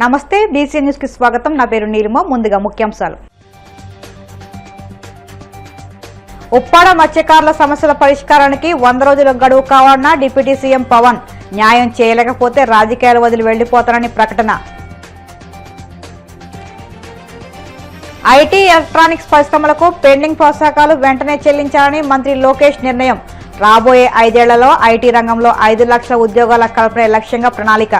నమస్తే BC news కి స్వాగతం. నా పేరు నీలిమ. ముందుగా ముఖ్యాంశాలు. ఉప్పాడ మత్స్యకారుల సమస్యల పరిష్కారానికి 100 రోజుల గడువు కావాలన్న డిప్యూటీ సీఎం పవన్. న్యాయం చేయలేకపోతే రాజకీయాలు వదిలి వెళ్లిపోతారని ప్రకటన. ఐటీ ఎలక్ట్రానిక్స్ పరిశ్రమలకు పెండింగ్ ప్రోత్సాహకాలు వెంటనే చెల్లించాలని మంత్రి లోకేష్ నిర్ణయం. రాబోయే 5 ఏళ్లలో ఐటీ రంగంలో 5 లక్షల ఉద్యోగాల కల్పనే లక్ష్యంగా ప్రణాళిక.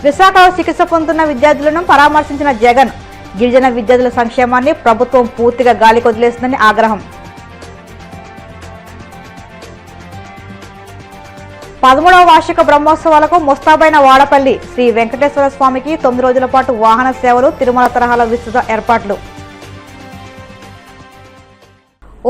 విశాఖలో చికిత్స పొందుతున్న విద్యార్థులను పరామర్శించిన జగన్. గిరిజన విద్యార్థుల సంక్షేమాన్ని ప్రభుత్వం పూర్తిగా గాలికి వదిలేస్తుందని ఆగ్రహం. 13వ వార్షిక బ్రహ్మోత్సవాలకు ముస్తాబైన వాడపల్లి. శ్రీ వెంకటేశ్వర స్వామికి 9 రోజుల పాటు వాహన సేవలు, తిరుమల తరహాలో విస్తృత ఏర్పాట్లు.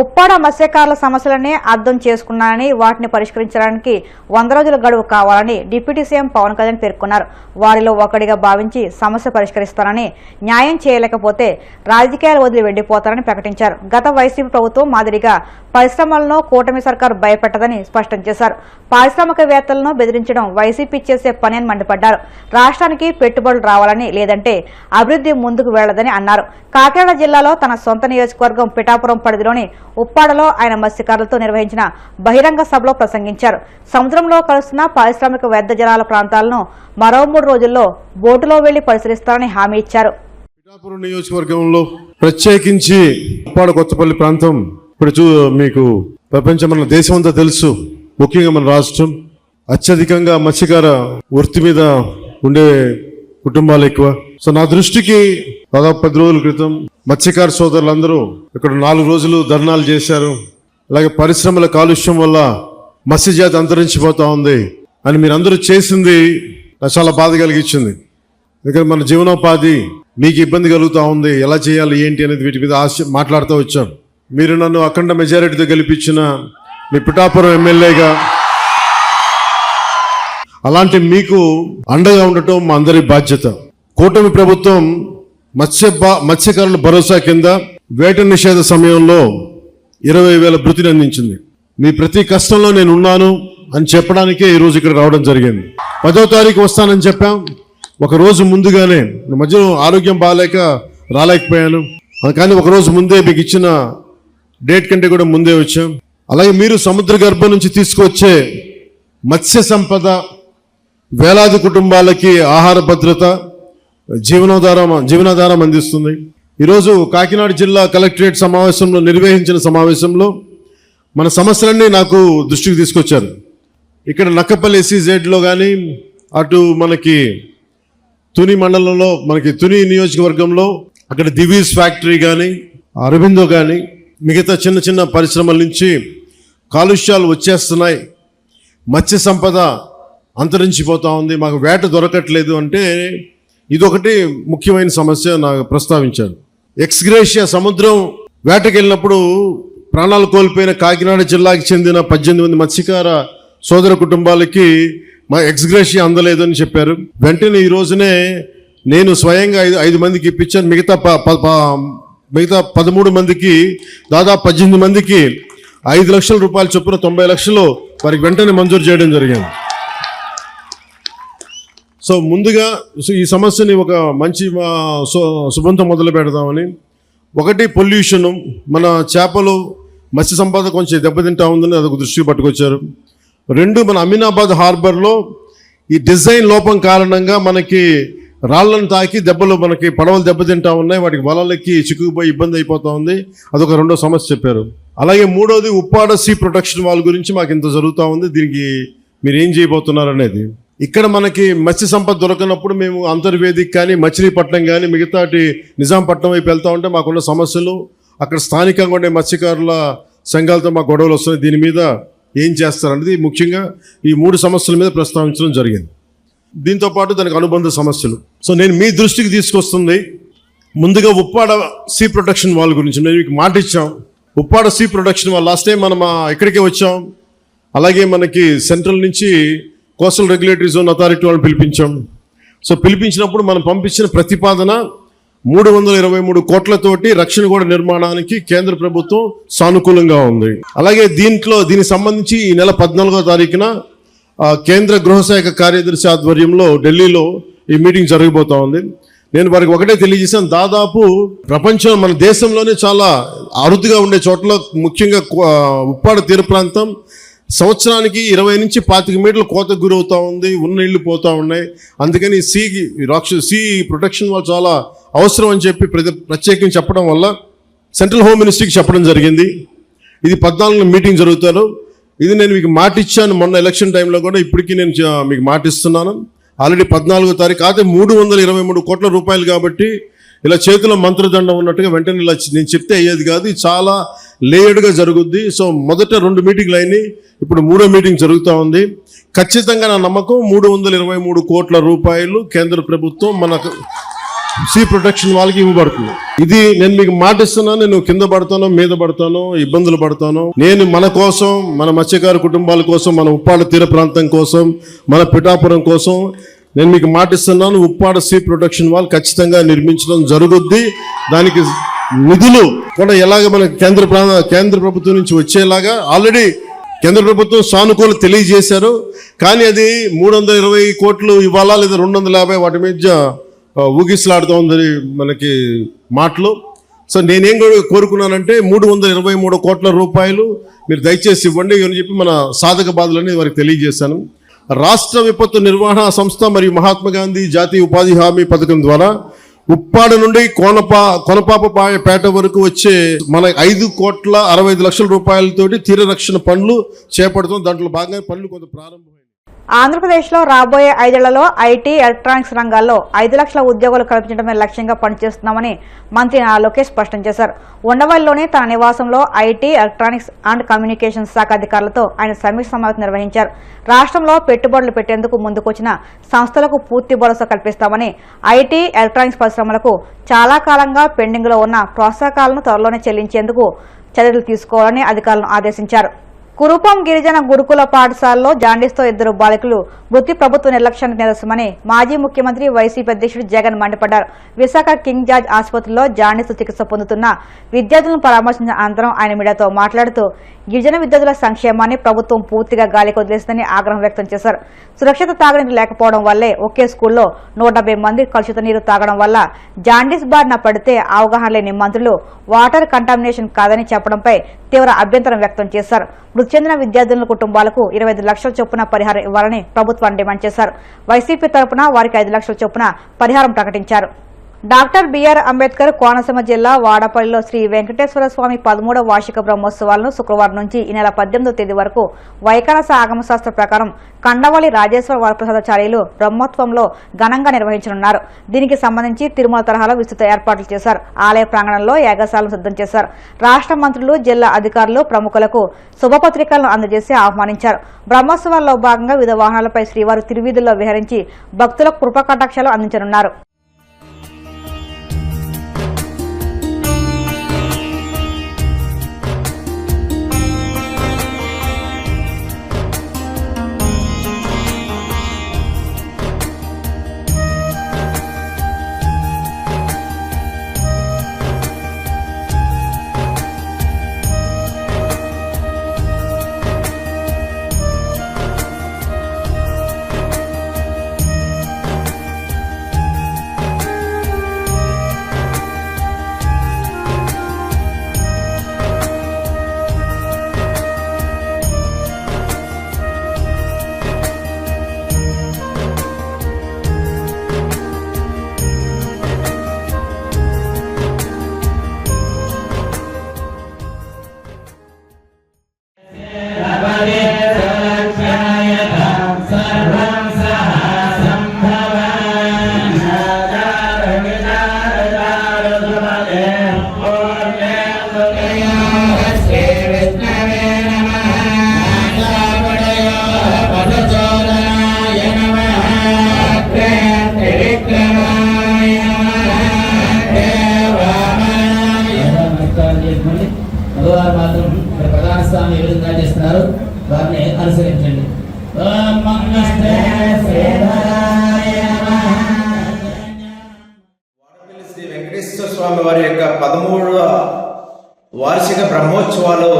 ఉప్పాడ మత్స్యకారుల సమస్యలనే అర్థం చేసుకున్నారని, వాటిని పరిష్కరించడానికి 100 రోజుల గడువు కావాలని డిప్యూటీ సీఎం పవన్ కళ్యాణ్ పేర్కొన్నారు. వారిలో ఒకటిగా భావించి సమస్య పరిష్కరిస్తారని, న్యాయం చేయలేకపోతే రాజకీయాలు వదిలి వెళ్లిపోతారని ప్రకటించారు. గత వైసీపీ ప్రభుత్వం మాదిరిగా పరిశ్రమలను కూటమి సర్కారు భయపెట్టదని స్పష్టం చేశారు. పారిశ్రామికవేత్తలను బెదిరించడం వైసీపీ చేసే పని అని మండిపడ్డారు. రాష్ట్రానికి పెట్టుబడులు రావాలని, లేదంటే అభివృద్ధి ముందుకు వెళ్లదని అన్నారు. కాకినాడ జిల్లాలో తన సొంత నియోజకవర్గం పిఠాపురం పరిధిలోని ఉప్పాడలో ఆయన మత్స్యకారులతో నిర్వహించిన బహిరంగ సభలో ప్రసంగించారు. సముద్రంలో కలుస్తున్న పారిశ్రామిక వ్యర్థ జలాల ప్రాంతాలను మరో 3 రోజుల్లో బోటులో వెళ్లి పరిశీలిస్తారని హామీ ఇచ్చారు. పిఠాపురం నియోజకవర్గంలో ప్రత్యేకించి ఉప్పాడ కొత్తపల్లి ప్రాంతం ఇప్పుడు మీకు ప్రపంచం దేశం అంతా తెలుసు. ముఖ్యంగా మన రాష్ట్రం అత్యధికంగా మత్స్యకార వృత్తి మీద ఉండే కుటుంబాలు ఎక్కువ. సో నా దృష్టికి దాదాపు 10 రోజుల క్రితం మత్స్యకార సోదరులందరూ ఇక్కడ 4 రోజులు ధర్నాలు చేశారు. అలాగే పరిశ్రమల కాలుష్యం వల్ల మత్స్యజాతి అంతరించిపోతా ఉంది అని మీరందరూ చేసింది నాకు చాలా బాధ కలిగించింది. ఎందుకంటే మన జీవనోపాధి మీకు ఇబ్బంది కలుగుతూ ఉంది, ఎలా చేయాలి ఏంటి అనేది వీటి మీద మాట్లాడుతూ వచ్చాం. మీరు నన్ను అఖండ మెజారిటీతో గెలిపించిన మీ పిఠాపురం ఎమ్మెల్యేగా అలాంటి మీకు అండగా ఉండటం మా అందరి బాధ్యత. కూటమి ప్రభుత్వం మత్స్యకారుల భరోసా కింద వేట నిషేధ సమయంలో 20,000 భృతిని అందించింది. మీ ప్రతి కష్టంలో నేను ఉన్నాను అని చెప్పడానికే ఈరోజు ఇక్కడ రావడం జరిగింది. 10వ తారీఖు వస్తానని చెప్పాం. ఒక రోజు ముందుగానే, మధ్యలో ఆరోగ్యం బాగాలేక రాలేకపోయాను, కానీ ఒకరోజు ముందే మీకు ఇచ్చిన డేట్ కంటే కూడా ముందే వచ్చాం. అలాగే మీరు సముద్ర గర్భం నుంచి తీసుకొచ్చే మత్స్య సంపద వేలాది కుటుంబాలకి ఆహార భద్రత, జీవనాధారం అందిస్తుంది. ఈరోజు కాకినాడ జిల్లా కలెక్టరేట్ సమావేశంలో నిర్వహించిన సమావేశంలో మన సమస్యలన్నీ నాకు దృష్టికి తీసుకొచ్చారు. ఇక్కడ నక్కపల్లి SEZలో కానీ, అటు మనకి తుని మండలంలో, మనకి తుని నియోజకవర్గంలో అక్కడ దివీస్ ఫ్యాక్టరీ కానీ, అరబిందో కానీ, మిగతా చిన్న చిన్న పరిశ్రమల నుంచి కాలుష్యాలు వచ్చేస్తున్నాయి, మత్స్య సంపద అంతరించిపోతూ ఉంది, మాకు వేట దొరకట్లేదు అంటే ఇదొకటి ముఖ్యమైన సమస్య నాకు ప్రస్తావించారు. ఎక్స్గ్రేషియా సముద్రం వేటకి వెళ్ళినప్పుడు ప్రాణాలు కోల్పోయిన కాకినాడ జిల్లాకి చెందిన 18 మంది మత్స్యకార సోదర కుటుంబాలకి మా ఎక్స్గ్రేషియా అందలేదు అని చెప్పారు. వెంటనే ఈ రోజునే నేను స్వయంగా 5 మందికి ఇప్పించాను. మిగతా 13 మందికి, దాదాపు 18 మందికి 5 లక్షల రూపాయల చొప్పున 90 లక్షలు వారికి వెంటనే మంజూరు చేయడం జరిగింది. సో ముందుగా ఈ సమస్యని ఒక మంచి శుభంతో మొదలు పెడదామని. ఒకటి పొల్యూషను, మన చేపలు మత్స్య సంపద కొంచెం దెబ్బతింటా ఉందని అదొక దృష్టికి పట్టుకొచ్చారు. 2, మన అమీనాబాద్ హార్బర్లో ఈ డిజైన్ లోపం కారణంగా మనకి రాళ్లను తాకి మనకి పడవలు దెబ్బతింటా ఉన్నాయి, వాటికి వలలకి చిక్కుకుపోయి ఇబ్బంది అయిపోతూ ఉంది. అదొక 2వ సమస్య చెప్పారు. అలాగే 3వది ఉప్పాడ సీ ప్రొటెక్షన్ వాల్ గురించి మాకు ఇంత జరుగుతూ ఉంది, దీనికి మీరు ఏం చేయబోతున్నారు అనేది. ఇక్కడ మనకి మత్స్య సంపద దొరకనప్పుడు మేము అంతర్వేదికి కానీ, మచిలీపట్నం కానీ, మిగతాటి నిజాంపట్నం వైపు వెళ్తూ ఉంటే మాకున్న సమస్యలు, అక్కడ స్థానికంగా ఉండే మత్స్యకారుల సంఘాలతో మాకు గొడవలు వస్తున్నాయి, దీని మీద ఏం చేస్తారనేది ముఖ్యంగా ఈ 3 సమస్యల మీద ప్రస్తావించడం జరిగింది. దీంతోపాటు దానికి అనుబంధ సమస్యలు. సో నేను మీ దృష్టికి తీసుకొస్తుంది ముందుగా ఉప్పాడ సీ ప్రొటెక్షన్ వాల్ గురించి. మేము మీకు మాట ఇచ్చాం, Uppada sea protection wall last time మనం ఇక్కడికే వచ్చాం. అలాగే మనకి సెంట్రల్ నుంచి కోస్టల్ రెగ్యులేటరీ జోన్ అథారిటీ వాళ్ళని పిలిపించాం. సో పిలిపించినప్పుడు మనం పంపించిన ప్రతిపాదన 323 కోట్లతోటి రక్షణ గోడ నిర్మాణానికి కేంద్ర ప్రభుత్వం సానుకూలంగా ఉంది. అలాగే దీనికి సంబంధించి ఈ నెల 14వ తారీఖున కేంద్ర గృహశాఖ కార్యదర్శి ఆధ్వర్యంలో ఢిల్లీలో ఈ మీటింగ్ జరగబోతా ఉంది. నేను వారికి ఒకటే తెలియజేశాను, దాదాపు ప్రపంచం మన దేశంలోనే చాలా అరుదుగా ఉండే చోట్ల ముఖ్యంగా ఉప్పాడ తీర ప్రాంతం సంవత్సరానికి 20 నుంచి 25 మీటర్ల కోతకు గురవుతూ ఉంది, ఉన్న ఇళ్ళు పోతూ ఉన్నాయి. అందుకని సీ ప్రొటెక్షన్ వాళ్ళు చాలా అవసరం అని చెప్పి ప్రత్యేకంగా చెప్పడం వల్ల సెంట్రల్ హోమ్ మినిస్ట్రీకి చెప్పడం జరిగింది. ఇది 14 మీటింగ్ జరుగుతారు. ఇది నేను మీకు మాట ఇచ్చాను మొన్న ఎలక్షన్ టైంలో కూడా, ఇప్పటికీ నేను మీకు మాట ఇస్తున్నాను. ఆల్రెడీ 14వ తారీఖు అయితే 323 కోట్ల రూపాయలు కాబట్టి ఇలా చేతిలో మంత్రదండం ఉన్నట్టుగా వెంటనే ఇలా నేను చెప్తే అయ్యేది కాదు. ఇది చాలా లేయర్డ్గా జరుగుద్ది. సో మొదట 2 మీటింగ్లు అయినాయి, ఇప్పుడు 3వ మీటింగ్ జరుగుతూ ఉంది. ఖచ్చితంగా నా నమ్మకం 323 కోట్ల రూపాయలు కేంద్ర ప్రభుత్వం మనకు సీ ప్రొటెక్షన్ వాళ్ళకి ఇవ్వబడుతుంది. ఇది నేను మీకు మాట ఇస్తున్నాను. నేను కింద పడతాను, మీద పడతాను, ఇబ్బందులు పడతాను. నేను మన కోసం, మన మత్స్యకార కుటుంబాల కోసం, మన ఉప్పాడ తీర ప్రాంతం కోసం, మన పిఠాపురం కోసం నేను మీకు మాట ఇస్తున్నాను. ఉప్పాడ సీ ప్రొటెక్షన్ వాళ్ళు ఖచ్చితంగా నిర్మించడం జరుగుద్ది. దానికి నిధులు కూడా ఎలాగ మన కేంద్ర ప్రభుత్వం నుంచి వచ్చేలాగా ఆల్రెడీ కేంద్ర ప్రభుత్వం సానుకూల తెలియజేశారు. కానీ అది 320 కోట్లు ఇవ్వాలా లేదా 250 వాటి మీద ఊగిసలాడుతూ ఉంది మనకి మాటలు. సో నేనేం కోరుకున్నానంటే 323 కోట్ల రూపాయలు మీరు దయచేసి ఇవ్వండి అని చెప్పి మన సాధక బాధలని వారికి తెలియజేశాను. రాష్ట్ర విపత్తు నిర్వహణ సంస్థ మరియు మహాత్మా గాంధీ జాతీయ ఉపాధి హామీ పథకం ద్వారా ఉప్పాడ నుండి కొనపాపపేట వరకు వచ్చే మన 5,65 లక్షల రూపాయలతోటి తీర రక్షణ పనులు చేపడుతుంది. దాంట్లో భాగంగా పనులు కొంత ప్రారంభమైంది. ఆంధ్రప్రదేశ్లో రాబోయే 5 ఏళ్లలో ఐటీ, ఎలక్ట్రానిక్స్ రంగాల్లో 5 లక్షల ఉద్యోగాలు కల్పించడమే లక్ష్యంగా పనిచేస్తున్నామని మంత్రి నారా లోకేష్ స్పష్టం చేశారు. ఉండవల్లిలోని తన నివాసంలో ఐటీ, ఎలక్ట్రానిక్స్ అండ్ కమ్యూనికేషన్స్ శాఖ అధికారులతో ఆయన సమీక్ష సమావేశం నిర్వహించారు. రాష్ట్రంలో పెట్టుబడులు పెట్టేందుకు ముందుకొచ్చిన సంస్థలకు పూర్తి భరోసా కల్పిస్తామని, ఐటీ, ఎలక్ట్రానిక్స్ పరిశ్రమలకు చాలా కాలంగా పెండింగ్లో ఉన్న ప్రోత్సాహకాలను త్వరలోనే చెల్లించేందుకు చర్యలు తీసుకోవాలని అధికారులను ఆదేశించారు. కురుపం గిరిజన గురుకుల పాఠశాలలో జాండీస్తో 2 బాలికలు మృతి ప్రభుత్వ నిర్లక్ష్యానికి నిరసనమని మాజీ ముఖ్యమంత్రి వైసీపీ అధ్యక్షుడు జగన్ మండిపడ్డారు. విశాఖ కింగ్ జార్జ్ ఆసుపత్రిలో జాండీస్తో చికిత్స పొందుతున్న విద్యార్థులను పరామర్శించిన అనంతరం ఆయన మీడియాతో మాట్లాడుతూ గిరిజన విద్యార్థుల సంక్షేమాన్ని ప్రభుత్వం పూర్తిగా గాలికి వదిలేసిందని ఆగ్రహం వ్యక్తం చేశారు. సురక్షిత తాగునీరు లేకపోవడం వల్లే ఒకే స్కూల్లో 170 మంది కలుషిత నీరు తాగడం వల్ల జాండీస్ బారిన పడితే అవగాహన లేని మంత్రులు వాటర్ కంటామినేషన్ కాదని చెప్పడంపై తీవ్ర అభ్యంతరం వ్యక్తం చేశారు. మృతి చెందిన విద్యార్థుల కుటుంబాలకు 25 లక్షల చొప్పున పరిహారం ఇవ్వాలని ప్రభుత్వాన్ని డిమాండ్ చేశారు. వైసీపీ తరపున వారికి 5 లక్షల చొప్పున పరిహారం ప్రకటించారు. డాక్టర్ బిఆర్ అంబేద్కర్ కోనసీమ జిల్లా వాడపల్లిలో శ్రీ వెంకటేశ్వర స్వామి 13వ వార్షిక బ్రహ్మోత్సవాలను శుక్రవారం నుంచి ఈ నెల 18వ తేదీ వరకు వైఖానస ఆగమశాస్త్ర ప్రకారం కండవల్లి రాజేశ్వర వరప్రసాదాచార్యులు బ్రహ్మోత్సవంలో ఘనంగా నిర్వహించనున్నారు. దీనికి సంబంధించి తిరుమల తరహాలో విస్తృత ఏర్పాట్లు చేశారు. ఆలయ ప్రాంగణంలో యాగశాలను సిద్ధం చేశారు. రాష్ట్ర మంత్రులు, జిల్లా అధికారులు ప్రముఖులకు శుభపత్రికలను అందజేసి ఆహ్వానించారు. బ్రహ్మోత్సవాల్లో భాగంగా వివిధ వాహనాలపై శ్రీవారు తిరువీధుల్లో విహరించి భక్తులకు కృపకటాక్షాలు అందించనున్నారు. అనుసరించండి. వాడపల్లి శ్రీ వెంకటేశ్వర స్వామి వారి యొక్క 13వ వార్షిక బ్రహ్మోత్సవాలు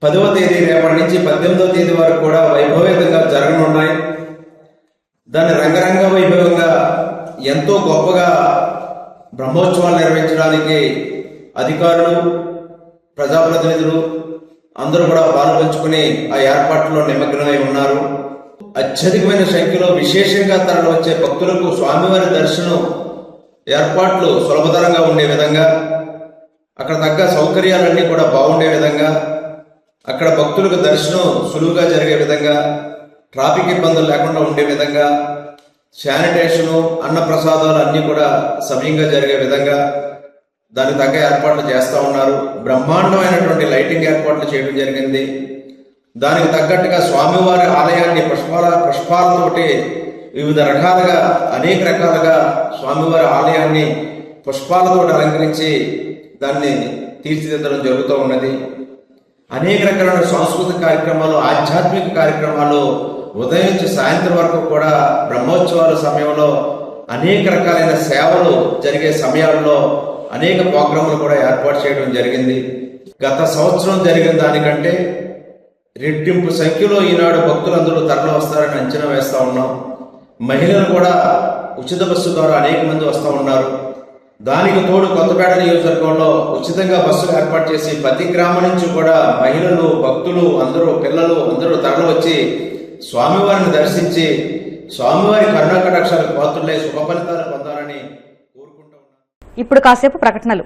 10వ తేదీ రేపటి నుంచి 18వ తేదీ వరకు కూడా వైభవేతంగా జరగనున్నాయి. దాన్ని రంగరంగ వైభవంగా ఎంతో గొప్పగా బ్రహ్మోత్సవాలు నిర్వహించడానికి అధికారులు, ప్రజాప్రతినిధులు అందరూ కూడా పాల్పంచుకుని ఆ ఏర్పాట్లలో నిమగ్నమై ఉన్నారు. అత్యధికమైన సంఖ్యలో విశేషంగా తరలి వచ్చే భక్తులకు స్వామివారి దర్శనం ఏర్పాట్లు సులభతరంగా ఉండే విధంగా, అక్కడ తగ్గ సౌకర్యాలన్నీ కూడా బాగుండే విధంగా, అక్కడ భక్తులకు దర్శనం సులువుగా జరిగే విధంగా, ట్రాఫిక్ ఇబ్బందులు లేకుండా ఉండే విధంగా, శానిటేషను, అన్నప్రసాదాలు అన్నీ కూడా సమయంగా జరిగే విధంగా దానికి తగ్గ ఏర్పాట్లు చేస్తూ ఉన్నారు. బ్రహ్మాండమైనటువంటి లైటింగ్ ఏర్పాట్లు చేయడం జరిగింది. దానికి తగ్గట్టుగా స్వామివారి ఆలయాన్ని పుష్పాలతోటి వివిధ రకాలుగా అనేక రకాలుగా స్వామివారి ఆలయాన్ని పుష్పాలతో అలంకరించి దాన్ని తీర్చిదిద్దడం జరుగుతూ ఉన్నది. అనేక రకాలైన సాంస్కృతిక కార్యక్రమాలు, ఆధ్యాత్మిక కార్యక్రమాలు ఉదయం నుంచి సాయంత్రం వరకు కూడా బ్రహ్మోత్సవాల సమయంలో అనేక రకాలైన సేవలు జరిగే సమయాల్లో అనేక ప్రోగ్రాములు కూడా ఏర్పాటు చేయడం జరిగింది. గత సంవత్సరం జరిగిన దానికంటే రెట్టింపు సంఖ్యలో ఈనాడు భక్తులందరూ తరలి వస్తారని అంచనా వేస్తూ ఉన్నాం. మహిళలు కూడా ఉచిత బస్సు ద్వారా అనేక మంది వస్తూ ఉన్నారు. దానికి తోడు కొత్తపేట నియోజకవర్గంలో ఉచితంగా బస్సులు ఏర్పాటు చేసి ప్రతి గ్రామం నుంచి కూడా మహిళలు, భక్తులు అందరూ, పిల్లలు అందరూ తరలి వచ్చి స్వామివారిని దర్శించి స్వామివారి కరుణాకటాక్షాలకు పాత్రులై శుభ ఫలితాలు పొందాలని కోరుకుంటూ ఉన్నారు. ఇప్పుడు కాసేపు ప్రకటనలు.